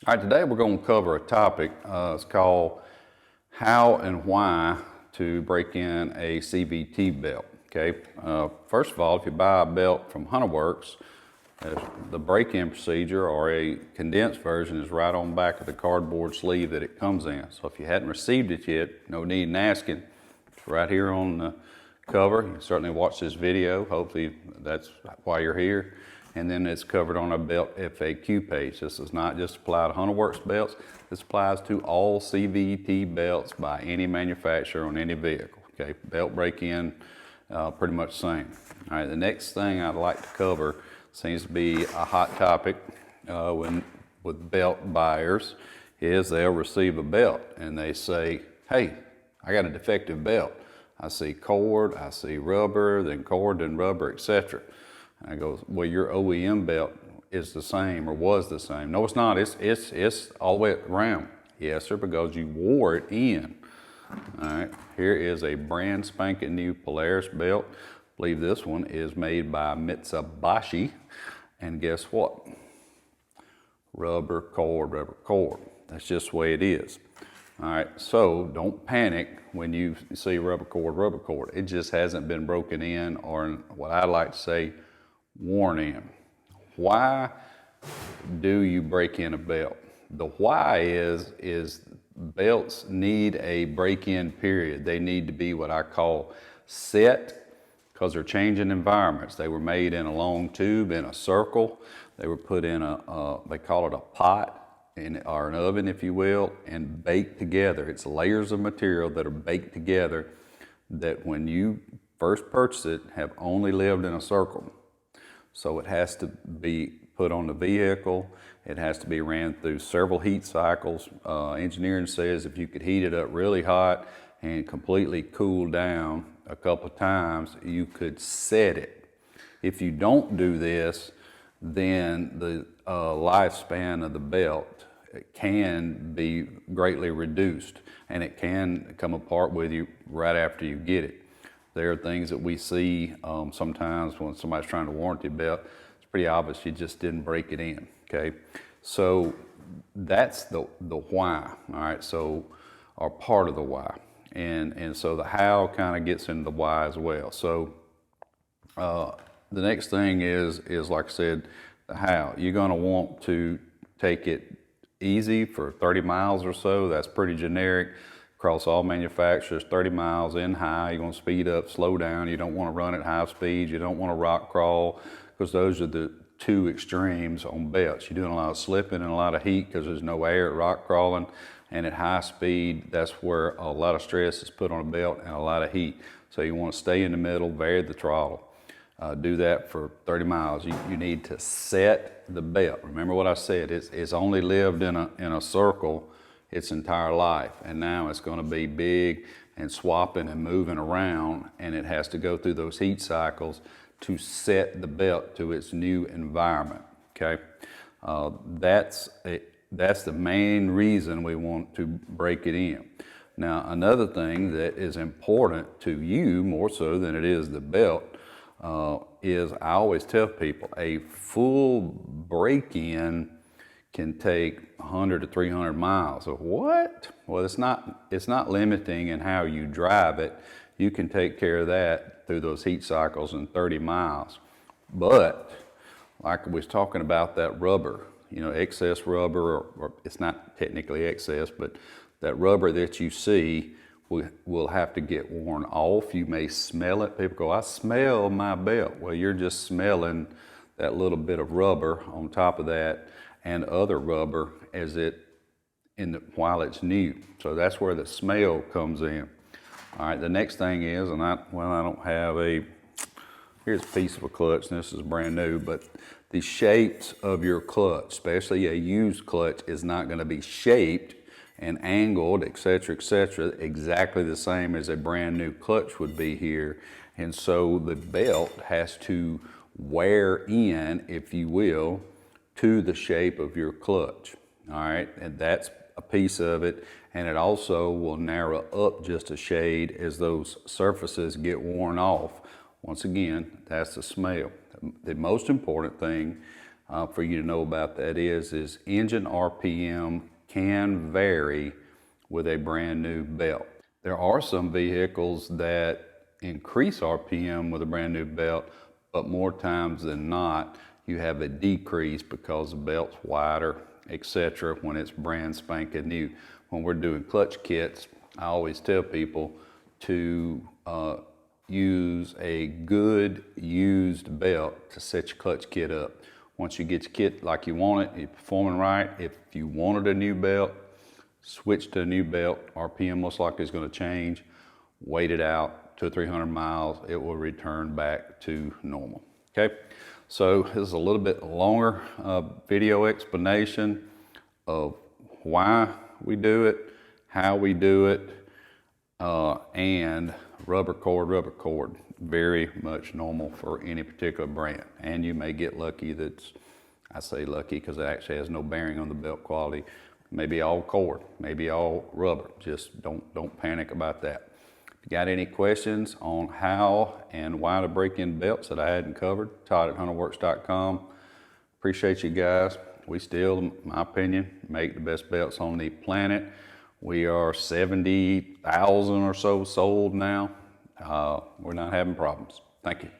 All right, today we're going to cover a topic. It's called how and why to break in a CVT belt. Okay, first of all, if you buy a belt from Hunterworks, the break-in procedure or a condensed version is right on the back of the cardboard sleeve that it comes in. So if you hadn't received it yet, no need in asking. It's right here on the cover. You can certainly watch this video. Hopefully that's why you're here. And then it's covered on a belt FAQ page. This does not just apply to Hunterworks belts. This applies to all CVT belts by any manufacturer on any vehicle. Okay, belt break-in, pretty much the same. All right, the next thing I'd like to cover seems to be a hot topic with belt buyers is they'll receive a belt and they say, hey, I got a defective belt. I see cord, I see rubber, then cord, then rubber, etc. And I go, well, your OEM belt is the same or was the same. No, it's not. It's all the way around. Yes, sir, because you wore it in. All right, here is a brand spanking new Polaris belt. I believe this one is made by Mitsubishi. And guess what? Rubber, cord, rubber, cord. That's just the way it is. All right, so don't panic when you see rubber cord, rubber cord. It just hasn't been broken in or what I like to say, worn in. Why do you break in a belt? The why is belts need a break-in period. They need to be what I call set because they're changing environments. They were made in a long tube, in a circle. They were put in they call it a pot or an oven, if you will, and baked together. It's layers of material that are baked together that when you first purchase it have only lived in a circle. So it has to be put on the vehicle. It has to be ran through several heat cycles. Engineering says if you could heat it up really hot and completely cool down a couple of times, you could set it. If you don't do this, then the lifespan of the belt can be greatly reduced and it can come apart with you right after you get it. There are things that we see sometimes when somebody's trying to warranty a belt. It's pretty obvious you just didn't break it in, okay? So that's the why, all right? So, or part of the why. And so the how kind of gets into the why as well. So the next thing is like I said, the how. You're gonna want to take it easy for 30 miles or so. That's pretty generic across all manufacturers. 30 miles in high, you're gonna speed up, slow down. You don't wanna run at high speeds. You don't wanna rock crawl because those are the two extremes on belts. You're doing a lot of slipping and a lot of heat because there's no air at rock crawling. And at high speed, that's where a lot of stress is put on a belt and a lot of heat. So you want to stay in the middle, vary the throttle. Do that for 30 miles. You need to set the belt. Remember what I said, it's only lived in a circle its entire life. And now it's going to be big and swapping and moving around, and it has to go through those heat cycles to set the belt to its new environment, okay? That's the main reason we want to break it in. Now, another thing that is important to you more so than it is the belt is I always tell people a full break-in can take 100 to 300 miles. So what? Well, it's not limiting in how you drive it. You can take care of that through those heat cycles in 30 miles. But like I was talking about that rubber, you know, excess rubber, or it's not technically excess, but that rubber that you see will have to get worn off. You may smell it. People go, I smell my belt. Well, you're just smelling that little bit of rubber on top of that and other rubber while it's new. So that's where the smell comes in. All right, the next thing is, and I don't have here's a piece of a clutch, and this is brand new, but the shapes of your clutch, especially a used clutch, is not going to be shaped and angled, etc., exactly the same as a brand new clutch would be here. And so the belt has to wear in, if you will, to the shape of your clutch. All right, and that's a piece of it. And it also will narrow up just a shade as those surfaces get worn off. Once again, that's the smell. The most important thing for you to know about that is engine RPM can vary with a brand new belt. There are some vehicles that increase RPM with a brand new belt, but more times than not, you have a decrease because the belt's wider, etc. when it's brand spanking new. When we're doing clutch kits, I always tell people to use a good used belt to set your clutch kit up. Once you get your kit like you want it, you're performing right. If you wanted a new belt, switch to a new belt. RPM most likely is going to change. Wait it out 200 or 300 miles. It will return back to normal. Okay, so this is a little bit longer video explanation of why we do it, how we do it, and rubber cord, very much normal for any particular brand. And you may get lucky I say lucky because it actually has no bearing on the belt quality. Maybe all cord, maybe all rubber. Just don't panic about that. If you got any questions on how and why to break in belts that I hadn't covered, Todd at Hunterworks.com. Appreciate you guys. We still, in my opinion, make the best belts on the planet. We are 70,000 or so sold now. We're not having problems. Thank you.